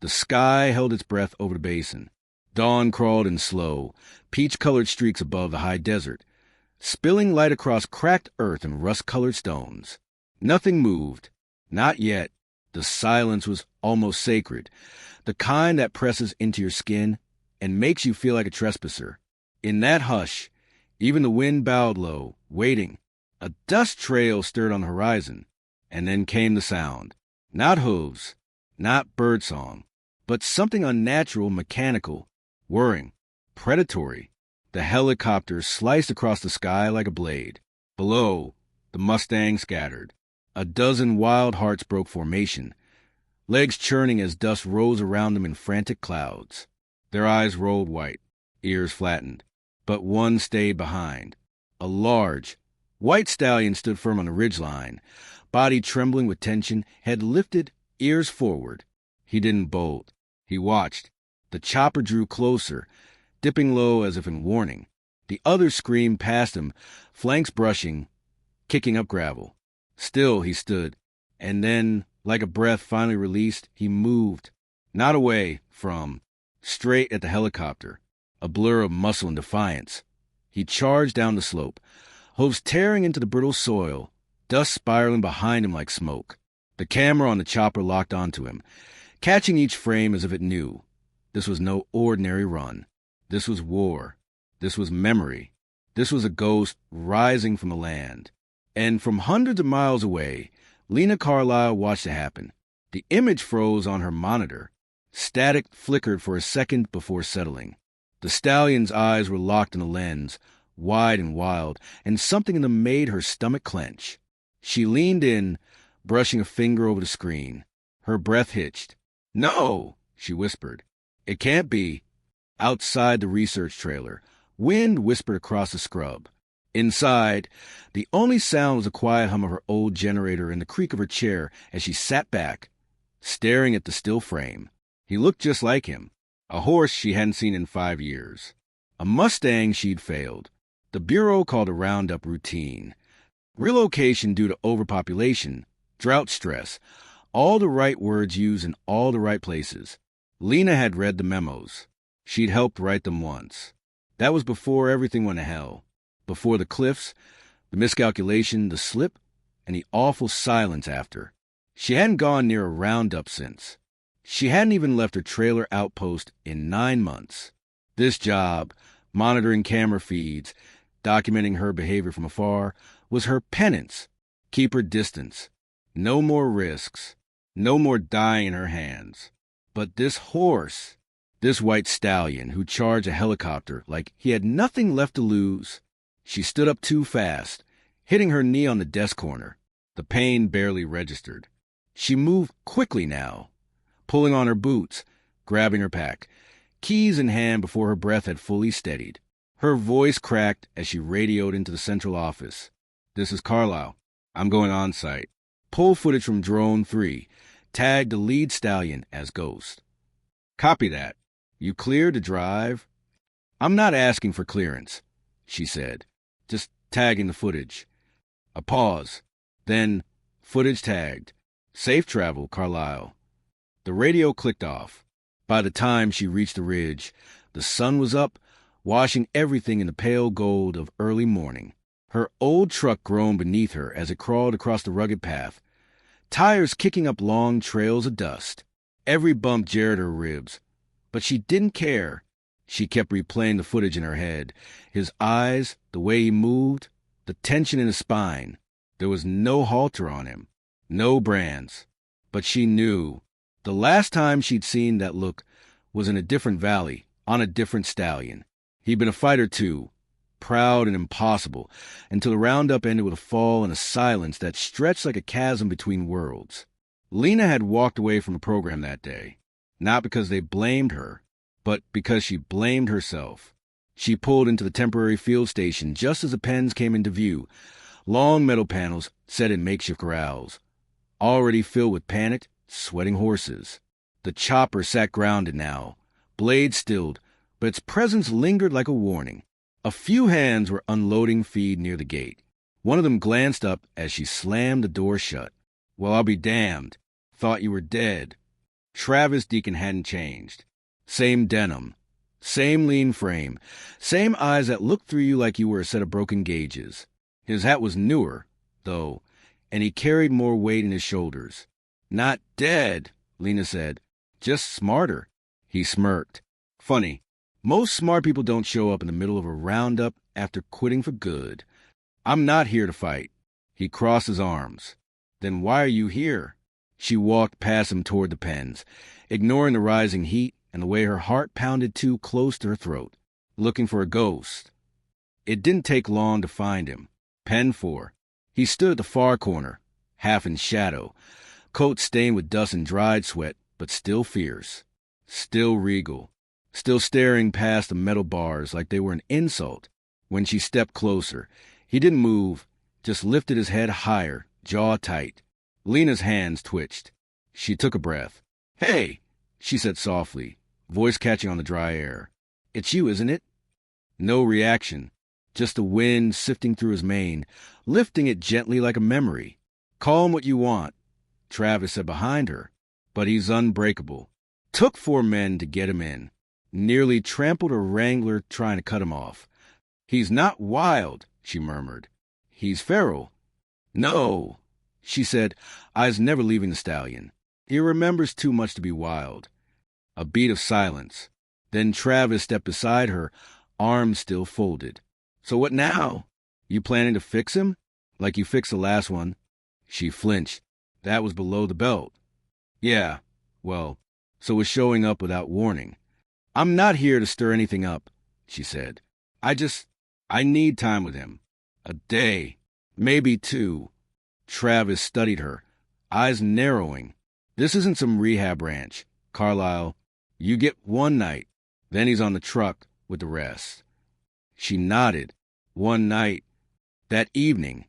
The sky held its breath over the basin. Dawn crawled in slow, peach-colored streaks above the high desert, spilling light across cracked earth and rust-colored stones. Nothing moved. Not yet. The silence was almost sacred, the kind that presses into your skin and makes you feel like a trespasser. In that hush, even the wind bowed low, waiting. A dust trail stirred on the horizon, and then came the sound. Not hooves, not birdsong, but something unnatural, mechanical, whirring, predatory. The helicopter sliced across the sky like a blade. Below, the Mustang scattered. A dozen wild hearts broke formation, legs churning as dust rose around them in frantic clouds. Their eyes rolled white, ears flattened. But one stayed behind. A large, white stallion stood firm on the ridgeline, body trembling with tension, head lifted, ears forward. He didn't bolt. He watched. The chopper drew closer, dipping low as if in warning. The others screamed past him, flanks brushing, kicking up gravel. Still he stood, and then, like a breath finally released, he moved. Not away from, straight at the helicopter, a blur of muscle and defiance. He charged down the slope, hooves tearing into the brittle soil, dust spiraling behind him like smoke. The camera on the chopper locked onto him, catching each frame as if it knew. This was no ordinary run. This was war. This was memory. This was a ghost rising from the land. And from hundreds of miles away, Lena Carlisle watched it happen. The image froze on her monitor. Static flickered for a second before settling. The stallion's eyes were locked in the lens, wide and wild, and something in them made her stomach clench. She leaned in, brushing a finger over the screen. Her breath hitched. "No," she whispered. "It can't be." Outside the research trailer, wind whispered across the scrub. Inside, the only sound was the quiet hum of her old generator and the creak of her chair as she sat back, staring at the still frame. He looked just like him, a horse she hadn't seen in 5 years. A Mustang she'd failed. The Bureau called a roundup routine. Relocation due to overpopulation, drought stress, all the right words used in all the right places. Lena had read the memos. She'd helped write them once. That was before everything went to hell. Before the cliffs, the miscalculation, the slip, and the awful silence after. She hadn't gone near a roundup since. She hadn't even left her trailer outpost in 9 months. This job, monitoring camera feeds, documenting her behavior from afar, was her penance. Keep her distance. No more risks. No more dying in her hands. But this horse, this white stallion who charged a helicopter like he had nothing left to lose. She stood up too fast, hitting her knee on the desk corner. The pain barely registered. She moved quickly now, pulling on her boots, grabbing her pack, keys in hand before her breath had fully steadied. Her voice cracked as she radioed into the central office. "This is Carlisle. I'm going on site. Pull footage from Drone 3. Tag the lead stallion as Ghost." "Copy that. You cleared to drive?" "I'm not asking for clearance," she said. "Just tagging the footage." A pause. Then, footage tagged. "Safe travel, Carlisle." The radio clicked off. By the time she reached the ridge, the sun was up, washing everything in the pale gold of early morning. Her old truck groaned beneath her as it crawled across the rugged path, tires kicking up long trails of dust. Every bump jarred her ribs, but she didn't care. She kept replaying the footage in her head. His eyes, the way he moved, the tension in his spine. There was no halter on him, no brands. But she knew. The last time she'd seen that look was in a different valley, on a different stallion. He'd been a fighter too, proud and impossible, until the roundup ended with a fall and a silence that stretched like a chasm between worlds. Lena had walked away from the program that day, not because they blamed her, but because she blamed herself. She pulled into the temporary field station just as the pens came into view, long metal panels set in makeshift corrals, already filled with panicked, sweating horses. The chopper sat grounded now, blade stilled, but its presence lingered like a warning. A few hands were unloading feed near the gate. One of them glanced up as she slammed the door shut. "Well, I'll be damned. Thought you were dead." Travis Deacon hadn't changed. Same denim, same lean frame, same eyes that looked through you like you were a set of broken gauges. His hat was newer, though, and he carried more weight in his shoulders. Not dead, Lena said. Just smarter. He smirked. Funny. Most smart people don't show up in the middle of a roundup after quitting for good. I'm not here to fight. He crossed his arms. Then why are you here? She walked past him toward the pens, ignoring the rising heat and the way her heart pounded too close to her throat, looking for a ghost. It didn't take long to find him. Pen 4. He stood at the far corner, half in shadow, coat stained with dust and dried sweat, but still fierce, still regal, still staring past the metal bars like they were an insult. When she stepped closer, he didn't move, just lifted his head higher, jaw tight. Lena's hands twitched. She took a breath. Hey, she said softly, voice catching on the dry air. It's you, isn't it? No reaction, just the wind sifting through his mane, lifting it gently like a memory. Call him what you want, Travis said behind her, but he's unbreakable. Took 4 men to get him in. Nearly trampled a wrangler trying to cut him off. He's not wild, she murmured. He's feral. No, she said, eyes never leaving the stallion. He remembers too much to be wild. A beat of silence. Then Travis stepped beside her, arms still folded. So what now? You planning to fix him? Like you fixed the last one? She flinched. That was below the belt. Yeah, well, so was showing up without warning. I'm not here to stir anything up, she said. I need time with him. A day, maybe 2. Travis studied her, eyes narrowing. This isn't some rehab ranch, Carlisle. You get 1 night, then he's on the truck with the rest. She nodded. 1 night. That evening,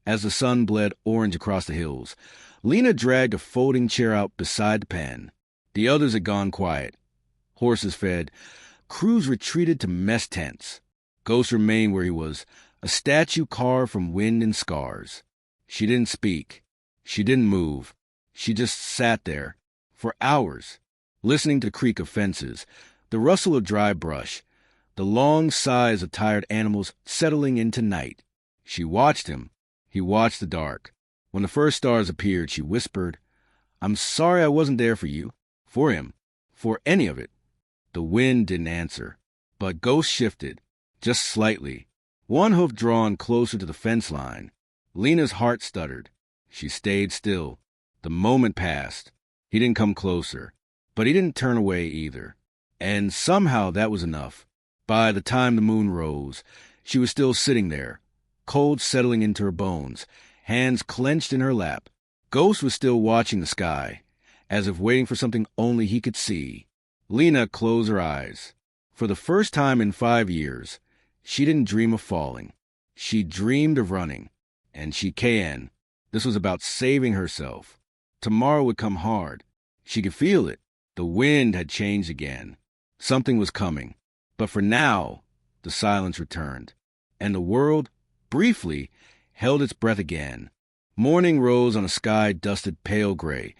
as the sun bled orange across the hills, Lena dragged a folding chair out beside the pen. The others had gone quiet. Horses fed. Crews retreated to mess tents. Ghost remained where he was, a statue carved from wind and scars. She didn't speak. She didn't move. She just sat there, for hours, listening to the creak of fences, the rustle of dry brush, the long sighs of tired animals settling into night. She watched him. He watched the dark. When the first stars appeared, she whispered, I'm sorry I wasn't there for you, for him, for any of it. The wind didn't answer, but Ghost shifted, just slightly, one hoof drawn closer to the fence line. Lena's heart stuttered. She stayed still. The moment passed. He didn't come closer, but he didn't turn away either. And somehow that was enough. By the time the moon rose, she was still sitting there, cold settling into her bones, hands clenched in her lap. Ghost was still watching the sky, as if waiting for something only he could see. Lena closed her eyes. For the first time in 5 years, she didn't dream of falling. She dreamed of running. And she can. This was about saving herself. Tomorrow would come hard. She could feel it. The wind had changed again. Something was coming. But for now, the silence returned. And the world, briefly, held its breath again. Morning rose on a sky dusted pale gray,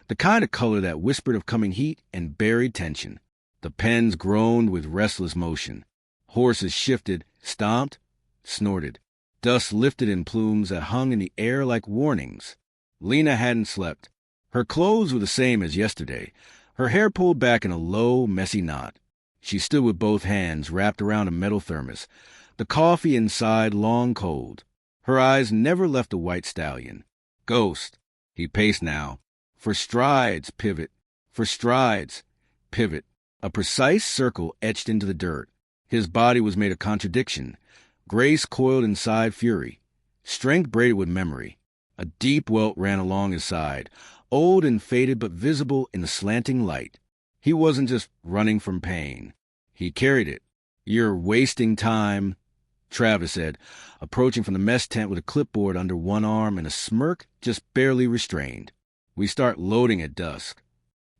the kind of color that whispered of coming heat and buried tension. The pens groaned with restless motion. Horses shifted, stomped, snorted. Dust lifted in plumes that hung in the air like warnings. Lena hadn't slept. Her clothes were the same as yesterday, her hair pulled back in a low, messy knot. She stood with both hands wrapped around a metal thermos, the coffee inside long cold. Her eyes never left the white stallion. Ghost. He paced now. For strides, pivot. For strides, pivot. A precise circle etched into the dirt. His body was made of contradiction. Grace coiled inside fury. Strength braided with memory. A deep welt ran along his side, old and faded but visible in the slanting light. He wasn't just running from pain. He carried it. You're wasting time, Travis said, approaching from the mess tent with a clipboard under one arm and a smirk just barely restrained. We start loading at dusk.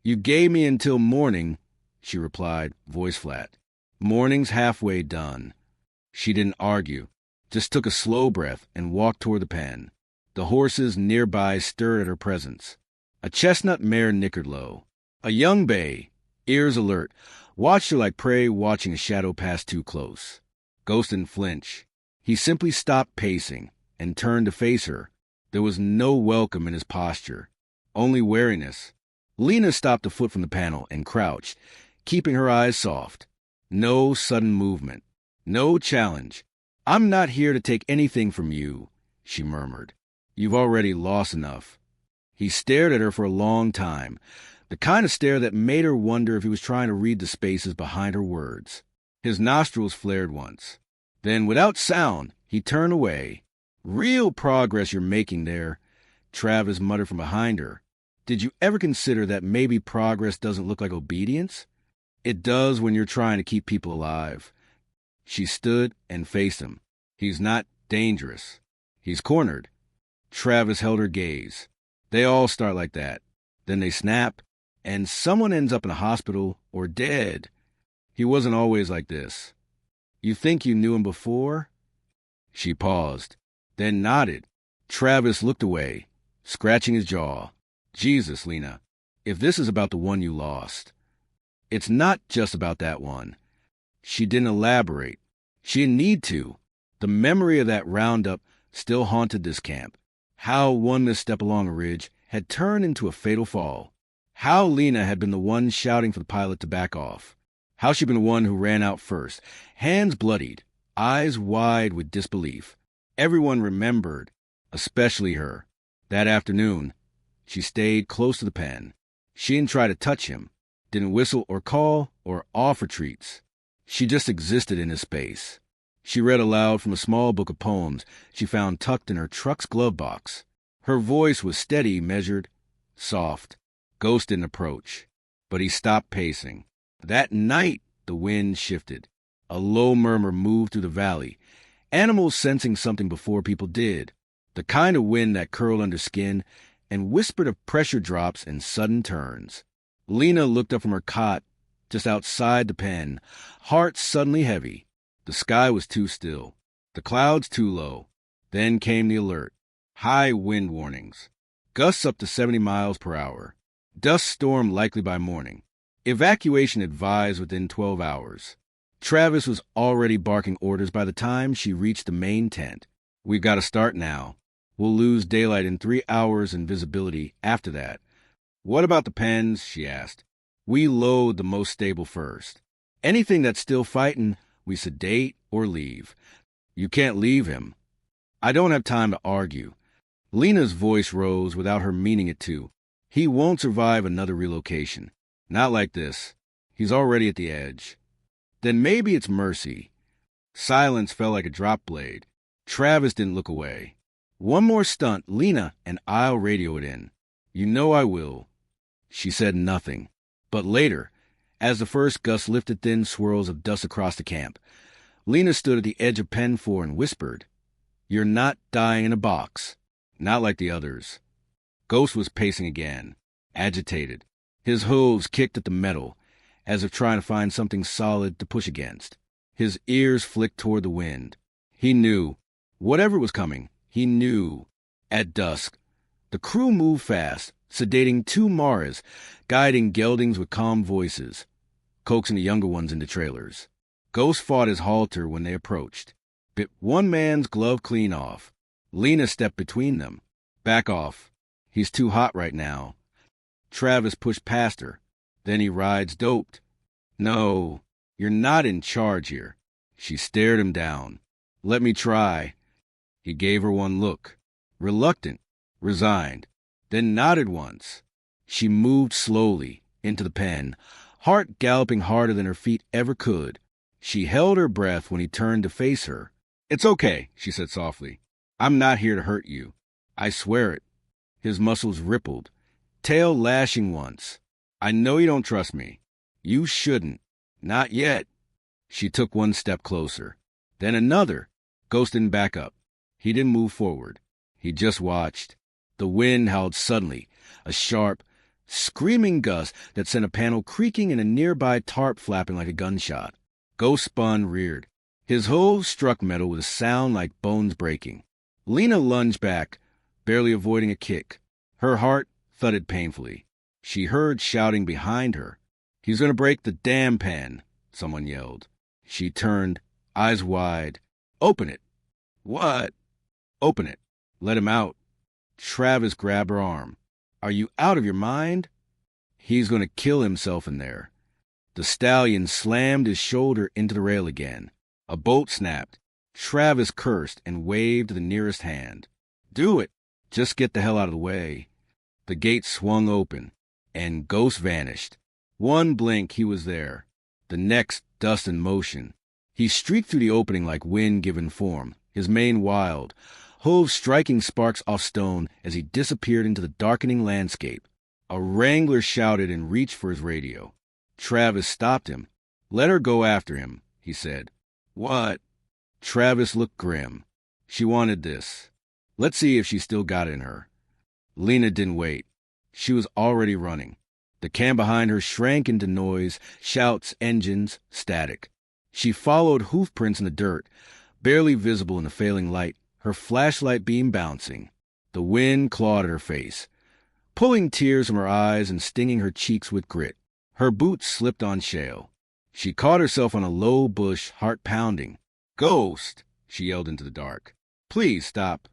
You gave me until morning, she replied, voice flat. Morning's halfway done. She didn't argue, just took a slow breath and walked toward the pen. The horses nearby stirred at her presence. A chestnut mare nickered low. A young bay, ears alert, watched her like prey watching a shadow pass too close. Ghost didn't flinch. He simply stopped pacing and turned to face her. There was no welcome in his posture, only wariness. Lena stopped a foot from the panel and crouched, keeping her eyes soft. No sudden movement. No challenge. "I'm not here to take anything from you," she murmured. "You've already lost enough." He stared at her for a long time, the kind of stare that made her wonder if he was trying to read the spaces behind her words. His nostrils flared once. Then, without sound, he turned away. "Real progress you're making there," Travis muttered from behind her. "Did you ever consider that maybe progress doesn't look like obedience? It does when you're trying to keep people alive." She stood and faced him. He's not dangerous. He's cornered. Travis held her gaze. They all start like that. Then they snap, and someone ends up in a hospital or dead. He wasn't always like this. "You think you knew him before?" She paused, then nodded. Travis looked away, scratching his jaw. "Jesus, Lena, if this is about the one you lost." "It's not just about that one." She didn't elaborate. She didn't need to. The memory of that roundup still haunted this camp. How one misstep along a ridge had turned into a fatal fall. How Lena had been the one shouting for the pilot to back off. How she'd been the one who ran out first, hands bloodied, eyes wide with disbelief. Everyone remembered, especially her. That afternoon, she stayed close to the pen. She didn't try to touch him, didn't whistle or call or offer treats. She just existed in his space. She read aloud from a small book of poems she found tucked in her truck's glove box. Her voice was steady, measured, soft. Ghost didn't approach, but he stopped pacing. That night, the wind shifted. A low murmur moved through the valley, animals sensing something before people did. The kind of wind that curled under skin and whispered of pressure drops and sudden turns. Lena looked up from her cot just outside the pen, heart suddenly heavy. The sky was too still, the clouds too low. Then came the alert. High wind warnings. Gusts up to 70 miles per hour. Dust storm likely by morning. Evacuation advised within 12 hours. Travis was already barking orders by the time she reached the main tent. "We've got to start now. We'll lose daylight in 3 hours and visibility after that." "What about the pens?" she asked. "We load the most stable first. Anything that's still fighting, we sedate or leave." "You can't leave him." "I don't have time to argue." Lena's voice rose without her meaning it to. "He won't survive another relocation. Not like this. He's already at the edge." "Then maybe it's mercy." Silence fell like a drop blade. Travis didn't look away. "One more stunt, Lena, and I'll radio it in." "You know I will." She said nothing. But later, as the first gust lifted thin swirls of dust across the camp, Lena stood at the edge of Pen 4 and whispered, "You're not dying in a box. Not like the others." Ghost was pacing again, agitated. His hooves kicked at the metal, as if trying to find something solid to push against. His ears flicked toward the wind. He knew. Whatever was coming, he knew. At dusk, the crew moved fast, sedating 2 Maras, guiding geldings with calm voices, coaxing the younger ones into trailers. Ghost fought his halter when they approached, bit one man's glove clean off. Lena stepped between them. "Back off. He's too hot right now." Travis pushed past her. "Then he rides doped." "No, you're not in charge here." She stared him down. "Let me try." He gave her one look, reluctant, resigned, then nodded once. She moved slowly into the pen, heart galloping harder than her feet ever could. She held her breath when he turned to face her. "It's okay," she said softly. "I'm not here to hurt you. I swear it." His muscles rippled, tail lashing once. "I know you don't trust me. You shouldn't. Not yet." She took one step closer, then another. Ghost didn't back up. He didn't move forward. He just watched. The wind howled suddenly, a sharp, screaming gust that sent a panel creaking and a nearby tarp flapping like a gunshot. Ghost spun, reared. His hooves struck metal with a sound like bones breaking. Lena lunged back, barely avoiding a kick. Her heart thudded painfully. She heard shouting behind her. "He's going to break the damn pen," someone yelled. She turned, eyes wide. "Open it." "What?" "Open it. Let him out." Travis grabbed her arm. "Are you out of your mind?" "He's going to kill himself in there." The stallion slammed his shoulder into the rail again. A bolt snapped. Travis cursed and waved the nearest hand. "Do it. Just get the hell out of the way." The gate swung open, and Ghost vanished. One blink, he was there. The next, dust and motion. He streaked through the opening like wind given form, his mane wild, hooves striking sparks off stone as he disappeared into the darkening landscape. A wrangler shouted and reached for his radio. Travis stopped him. "Let her go after him," he said. "What?" Travis looked grim. "She wanted this. Let's see if she still got it in her." Lena didn't wait. She was already running. The camp behind her shrank into noise, shouts, engines, static. She followed hoof prints in the dirt, barely visible in the failing light, her flashlight beam bouncing. The wind clawed at her face, pulling tears from her eyes and stinging her cheeks with grit. Her boots slipped on shale. She caught herself on a low bush, heart pounding. "Ghost!" she yelled into the dark. "Please stop."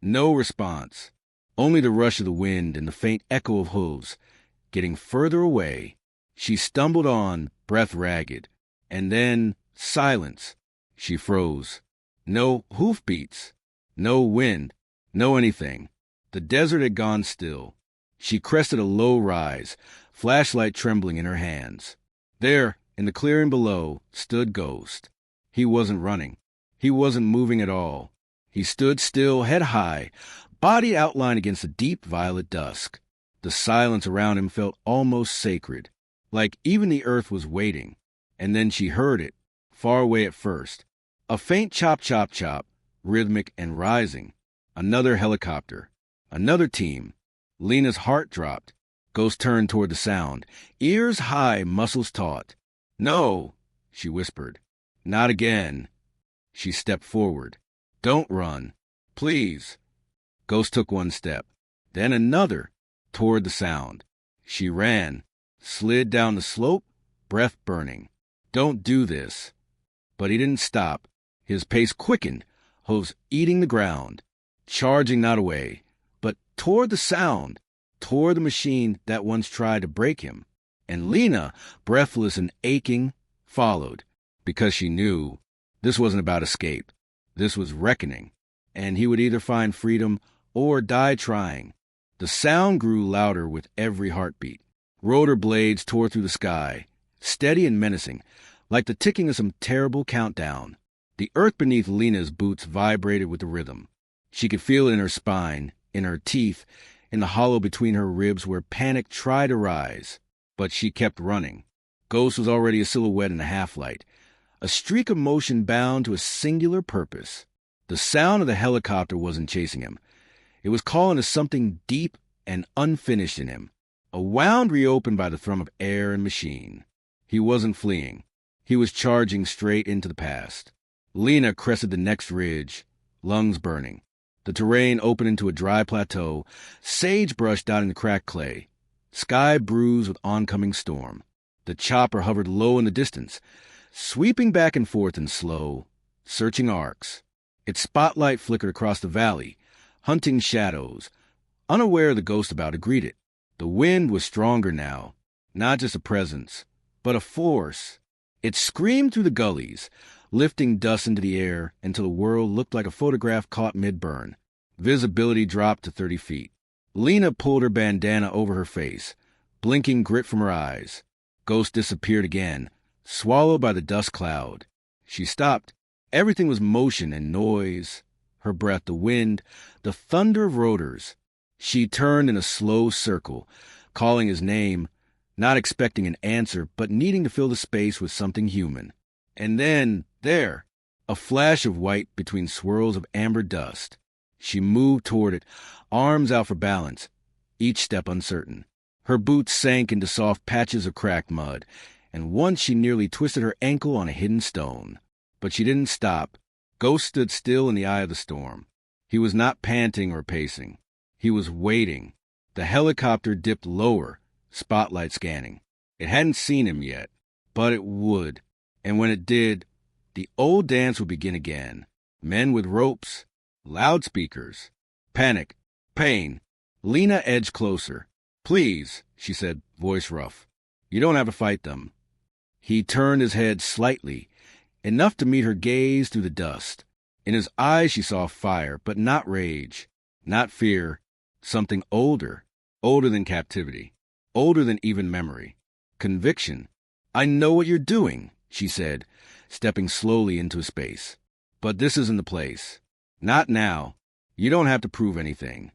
No response. Only the rush of the wind and the faint echo of hooves. Getting further away, she stumbled on, breath ragged. And then silence. She froze. No hoofbeats. No wind. No anything. The desert had gone still. She crested a low rise, flashlight trembling in her hands. There, in the clearing below, stood Ghost. He wasn't running. He wasn't moving at all. He stood still, head high, body outlined against the deep violet dusk. The silence around him felt almost sacred, like even the earth was waiting. And then she heard it, far away at first. A faint chop, chop, chop, rhythmic and rising. Another helicopter. Another team. Lena's heart dropped. Ghost turned toward the sound, ears high, muscles taut. "No," she whispered. "Not again." She stepped forward. "Don't run. Please." Ghost took one step, then another, toward the sound. She ran, slid down the slope, breath burning. "Don't do this." But he didn't stop. His pace quickened, hooves eating the ground, charging not away, but toward the sound, toward the machine that once tried to break him. And Lena, breathless and aching, followed, because she knew this wasn't about escape. This was reckoning, and he would either find freedom or die trying. The sound grew louder with every heartbeat. Rotor blades tore through the sky, steady and menacing, like the ticking of some terrible countdown. The earth beneath Lena's boots vibrated with the rhythm. She could feel it in her spine, in her teeth, in the hollow between her ribs where panic tried to rise. But she kept running. Ghost was already a silhouette in the half-light, a streak of motion bound to a singular purpose. The sound of the helicopter wasn't chasing him. It was calling to something deep and unfinished in him, a wound reopened by the thrum of air and machine. He wasn't fleeing. He was charging straight into the past. Lena crested the next ridge, lungs burning. The terrain opened into a dry plateau, sagebrush dotting the cracked clay, sky bruised with oncoming storm. The chopper hovered low in the distance, sweeping back and forth in slow, searching arcs. Its spotlight flickered across the valley, hunting shadows, unaware of the ghost about to greet it. The wind was stronger now, not just a presence, but a force. It screamed through the gullies, lifting dust into the air until the world looked like a photograph caught mid-burn. Visibility dropped to 30 feet. Lena pulled her bandana over her face, blinking grit from her eyes. Ghost disappeared again, swallowed by the dust cloud. She stopped. Everything was motion and noise. Her breath, the wind, the thunder of rotors. She turned in a slow circle, calling his name, not expecting an answer, but needing to fill the space with something human. And then, there, a flash of white between swirls of amber dust. She moved toward it, arms out for balance, each step uncertain. Her boots sank into soft patches of cracked mud, and once she nearly twisted her ankle on a hidden stone. But she didn't stop. Ghost stood still in the eye of the storm. He was not panting or pacing. He was waiting. The helicopter dipped lower, spotlight scanning. It hadn't seen him yet, but it would. And when it did, the old dance would begin again. Men with ropes, loudspeakers, panic, pain. Lena edged closer. "Please," she said, voice rough. "You don't have to fight them." He turned his head slightly, enough to meet her gaze through the dust. In his eyes she saw fire, but not rage, not fear, something older than captivity, older than even memory. Conviction. "I know what you're doing," she said, stepping slowly into his space. "But this isn't the place. Not now. You don't have to prove anything."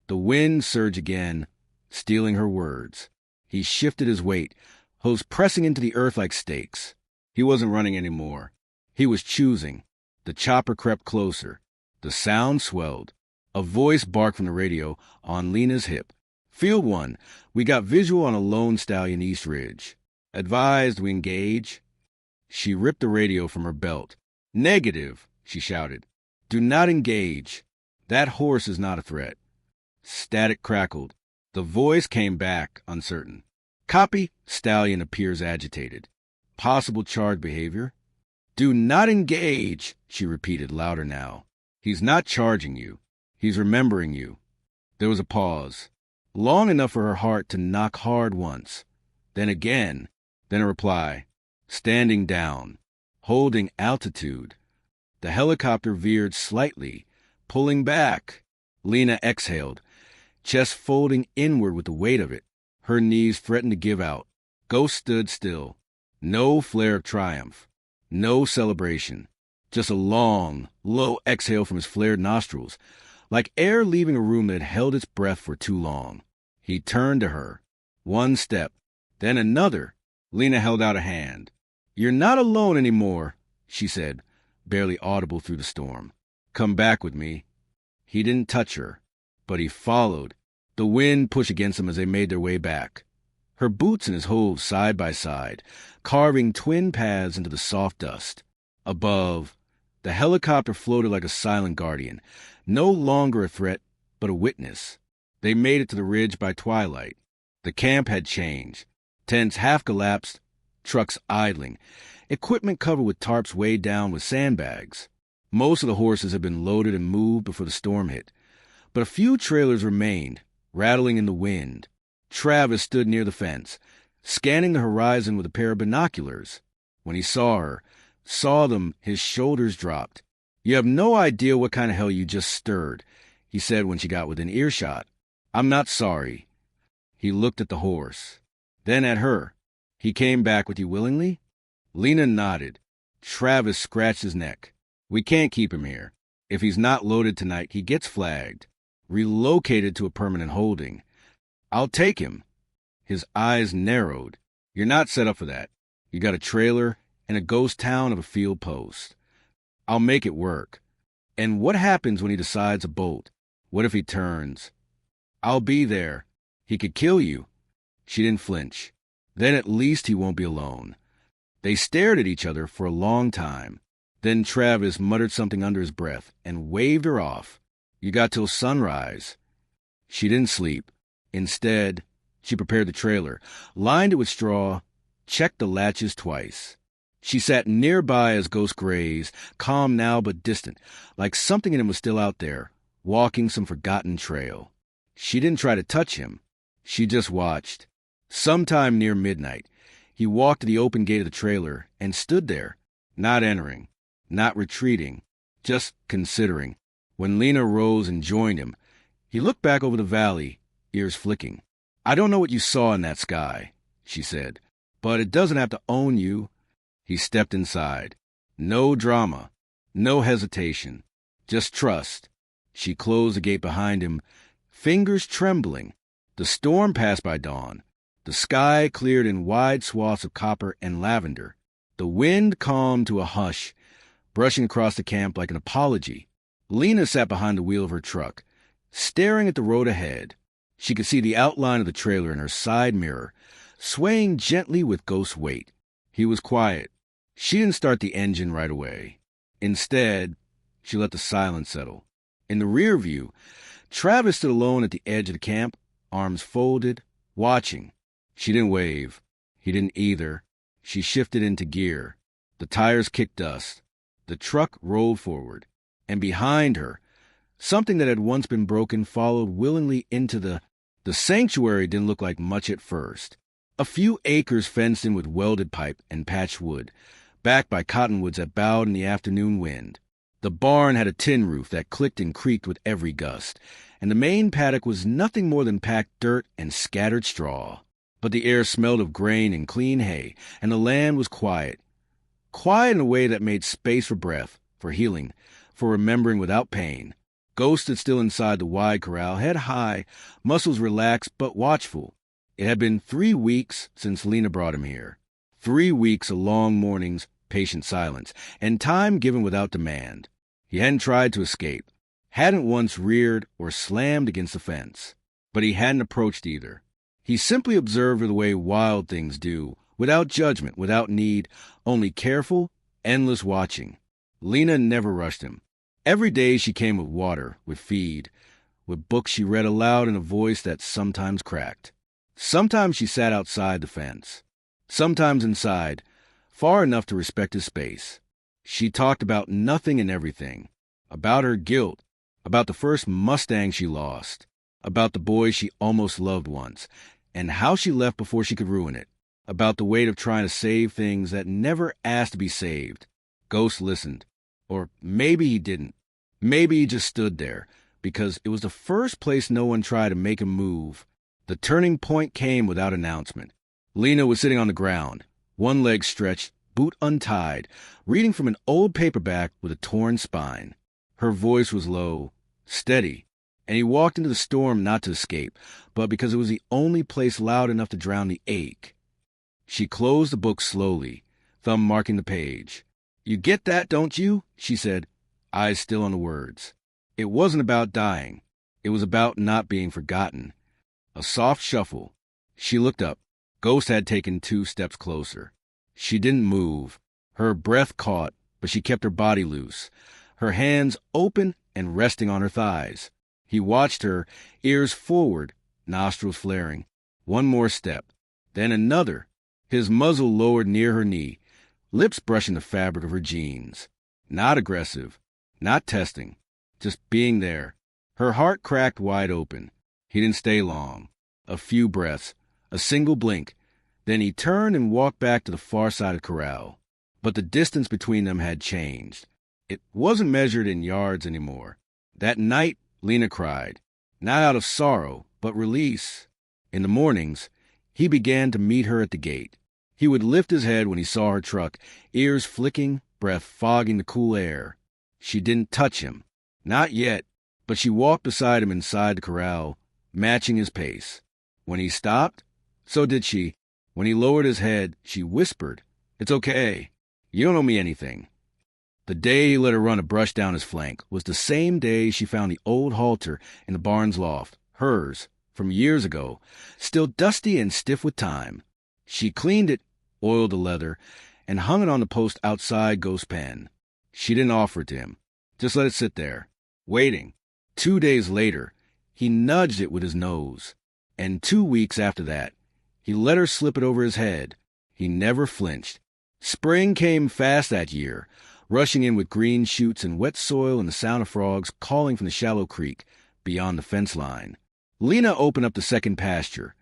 The wind surged again, stealing her words. He shifted his weight, hooves pressing into the earth like stakes. He wasn't running anymore. He was choosing. The chopper crept closer. The sound swelled. A voice barked from the radio on Lena's hip. "Field 1, we got visual on a lone stallion East Ridge. Advised we engage." She ripped the radio from her belt. "Negative," she shouted. "Do not engage. That horse is not a threat." Static crackled. The voice came back, uncertain. "Copy." Stallion appears agitated. "Possible charge behavior." "Do not engage," she repeated, louder now. "He's not charging you. He's remembering you." There was a pause, long enough for her heart to knock hard once. Then again, then a reply. Standing down, holding altitude. The helicopter veered slightly, pulling back. Lena exhaled, chest folding inward with the weight of it. Her knees threatened to give out. Ghost stood still. No flare of triumph. No celebration. Just a long, low exhale from his flared nostrils, like air leaving a room that had held its breath for too long. He turned to her. One step, then another. Lena held out a hand. "You're not alone anymore," she said, barely audible through the storm. "Come back with me." He didn't touch her, but he followed. The wind pushed against them as they made their way back. Her boots and his hooves side by side, carving twin paths into the soft dust. Above, the helicopter floated like a silent guardian, no longer a threat, but a witness. They made it to the ridge by twilight. The camp had changed. Tents half collapsed, trucks idling, equipment covered with tarps weighed down with sandbags. Most of the horses had been loaded and moved before the storm hit, but a few trailers remained, rattling in the wind. Travis stood near the fence, scanning the horizon with a pair of binoculars. When he saw them, his shoulders dropped. "You have no idea what kind of hell you just stirred," he said when she got within earshot. "I'm not sorry." He looked at the horse, then at her. "He came back with you willingly?" Lena nodded. Travis scratched his neck. "We can't keep him here. If he's not loaded tonight, he gets flagged, relocated to a permanent holding. I'll take him." His eyes narrowed. "You're not set up for that. You got a trailer and a ghost town of a field post. I'll make it work. And what happens when he decides to bolt? What if he turns? I'll be there. He could kill you." She didn't flinch. "Then at least he won't be alone." They stared at each other for a long time. Then Travis muttered something under his breath and waved her off. "You got till sunrise." She didn't sleep. Instead, she prepared the trailer, lined it with straw, checked the latches twice. She sat nearby as Ghost grazed, calm now but distant, like something in him was still out there, walking some forgotten trail. She didn't try to touch him. She just watched. Sometime near midnight, he walked to the open gate of the trailer and stood there, not entering, not retreating, just considering. When Lena rose and joined him, he looked back over the valley, ears flicking. "I don't know what you saw in that sky," she said, "but it doesn't have to own you." He stepped inside. No drama, no hesitation, just trust. She closed the gate behind him, fingers trembling. The storm passed by dawn. The sky cleared in wide swaths of copper and lavender. The wind calmed to a hush, brushing across the camp like an apology. Lena sat behind the wheel of her truck, staring at the road ahead. She could see the outline of the trailer in her side mirror, swaying gently with Ghost's weight. He was quiet. She didn't start the engine right away. Instead, she let the silence settle. In the rear view, Travis stood alone at the edge of the camp, arms folded, watching. She didn't wave. He didn't either. She shifted into gear. The tires kicked dust. The truck rolled forward. And behind her, something that had once been broken followed willingly into the sanctuary. Didn't look like much at first. A few acres fenced in with welded pipe and patched wood, backed by cottonwoods that bowed in the afternoon wind. The barn had a tin roof that clicked and creaked with every gust, and the main paddock was nothing more than packed dirt and scattered straw. But the air smelled of grain and clean hay, and the land was quiet. Quiet in a way that made space for breath, for healing, for remembering without pain. Ghost stood still inside the wide corral, head high, muscles relaxed but watchful. It had been 3 weeks since Lena brought him here. 3 weeks of long mornings, patient silence, and time given without demand. He hadn't tried to escape, hadn't once reared or slammed against the fence. But he hadn't approached either. He simply observed her the way wild things do, without judgment, without need, only careful, endless watching. Lena never rushed him. Every day she came with water, with feed, with books she read aloud in a voice that sometimes cracked. Sometimes she sat outside the fence, sometimes inside, far enough to respect his space. She talked about nothing and everything, about her guilt, about the first Mustang she lost, about the boy she almost loved once, and how she left before she could ruin it, about the weight of trying to save things that never asked to be saved. Ghost listened. Or maybe he didn't. Maybe he just stood there, because it was the first place no one tried to make him move. The turning point came without announcement. Lena was sitting on the ground, one leg stretched, boot untied, reading from an old paperback with a torn spine. Her voice was low, steady, and he walked into the storm not to escape, but because it was the only place loud enough to drown the ache. She closed the book slowly, thumb marking the page. "You get that, don't you?" she said, eyes still on the words. It wasn't about dying. It was about not being forgotten. A soft shuffle. She looked up. Ghost had taken 2 steps closer. She didn't move. Her breath caught, but she kept her body loose, her hands open and resting on her thighs. He watched her, ears forward, nostrils flaring. One more step, then another, his muzzle lowered near her knee, lips brushing the fabric of her jeans. Not aggressive, not testing, just being there. Her heart cracked wide open. He didn't stay long. A few breaths, a single blink. Then he turned and walked back to the far side of the corral. But the distance between them had changed. It wasn't measured in yards anymore. That night, Lena cried, not out of sorrow, but release. In the mornings, he began to meet her at the gate. He would lift his head when he saw her truck, ears flicking, breath fogging the cool air. She didn't touch him. Not yet, but she walked beside him inside the corral, matching his pace. When he stopped, so did she. When he lowered his head, she whispered, "It's okay. You don't owe me anything." The day he let her run a brush down his flank was the same day she found the old halter in the barn's loft, hers, from years ago, still dusty and stiff with time. She cleaned it, oiled the leather, and hung it on the post outside Ghost's pen. She didn't offer it to him, just let it sit there, waiting. 2 days later, he nudged it with his nose, and 2 weeks after that, he let her slip it over his head. He never flinched. Spring came fast that year, rushing in with green shoots and wet soil and the sound of frogs calling from the shallow creek beyond the fence line. Lena opened up the second pasture,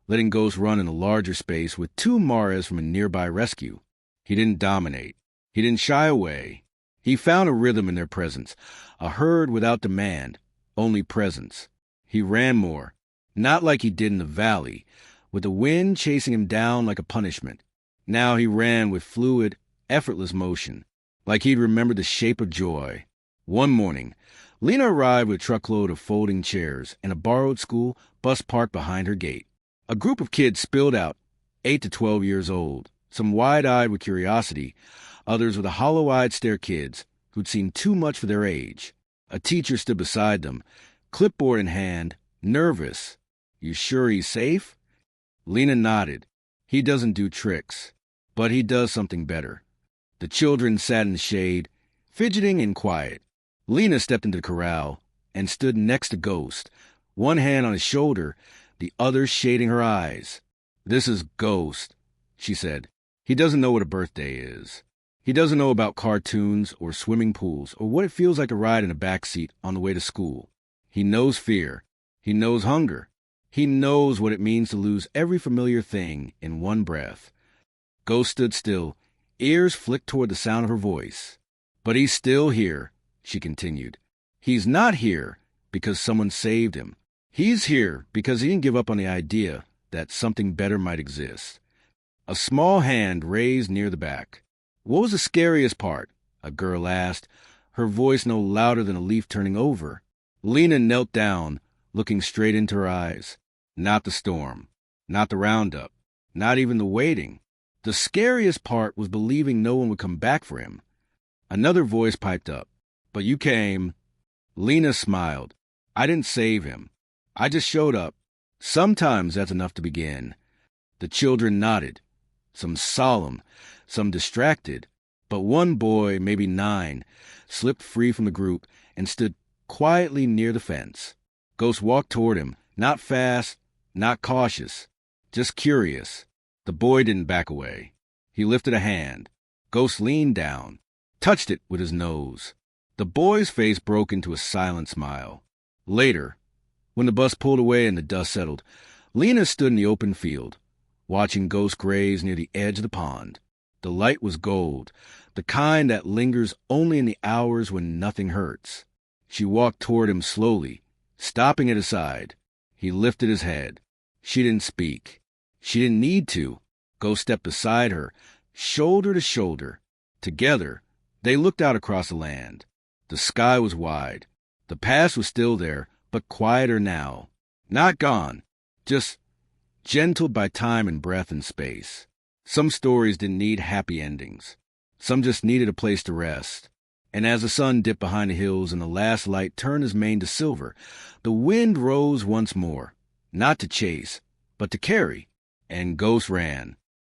letting Ghost run in a larger space with 2 mares from a nearby rescue. He didn't dominate. He didn't shy away. He found a rhythm in their presence, a herd without demand, only presence. He ran more, not like he did in the valley, with the wind chasing him down like a punishment. Now he ran with fluid, effortless motion, like he'd remembered the shape of joy. One morning, Lena arrived with a truckload of folding chairs and a borrowed school bus parked behind her gate. A group of kids spilled out, 8 to 12 years old, some wide-eyed with curiosity, others with a hollow-eyed stare kids who'd seen too much for their age. A teacher stood beside them, clipboard in hand, nervous. "You sure he's safe?" Lena nodded. "He doesn't do tricks, but he does something better." The children sat in the shade, fidgeting and quiet. Lena stepped into the corral and stood next to Ghost, one hand on his shoulder, the other shading her eyes. "This is Ghost," she said. "He doesn't know what a birthday is. He doesn't know about cartoons or swimming pools or what it feels like to ride in a backseat on the way to school. He knows fear. He knows hunger. He knows what it means to lose every familiar thing in one breath." Ghost stood still, ears flicked toward the sound of her voice. "But he's still here," she continued. "He's not here because someone saved him. He's here because he didn't give up on the idea that something better might exist." A small hand raised near the back. "What was the scariest part?" a girl asked, her voice no louder than a leaf turning over. Lena knelt down, looking straight into her eyes. "Not the storm. Not the roundup. Not even the waiting. The scariest part was believing no one would come back for him." Another voice piped up. "But you came." Lena smiled. "I didn't save him. I just showed up. Sometimes that's enough to begin." The children nodded, some solemn, some distracted, but one boy, maybe 9, slipped free from the group and stood quietly near the fence. Ghost walked toward him, not fast, not cautious, just curious. The boy didn't back away. He lifted a hand. Ghost leaned down, touched it with his nose. The boy's face broke into a silent smile. Later, when the bus pulled away and the dust settled, Lena stood in the open field, watching Ghost graze near the edge of the pond. The light was gold, the kind that lingers only in the hours when nothing hurts. She walked toward him slowly, stopping at his side. He lifted his head. She didn't speak. She didn't need to. Ghost stepped beside her, shoulder to shoulder. Together, they looked out across the land. The sky was wide. The past was still there, but quieter now. Not gone, just gentled by time and breath and space. Some stories didn't need happy endings. Some just needed a place to rest. And as the sun dipped behind the hills and the last light turned his mane to silver, the wind rose once more, not to chase, but to carry. And Ghost ran.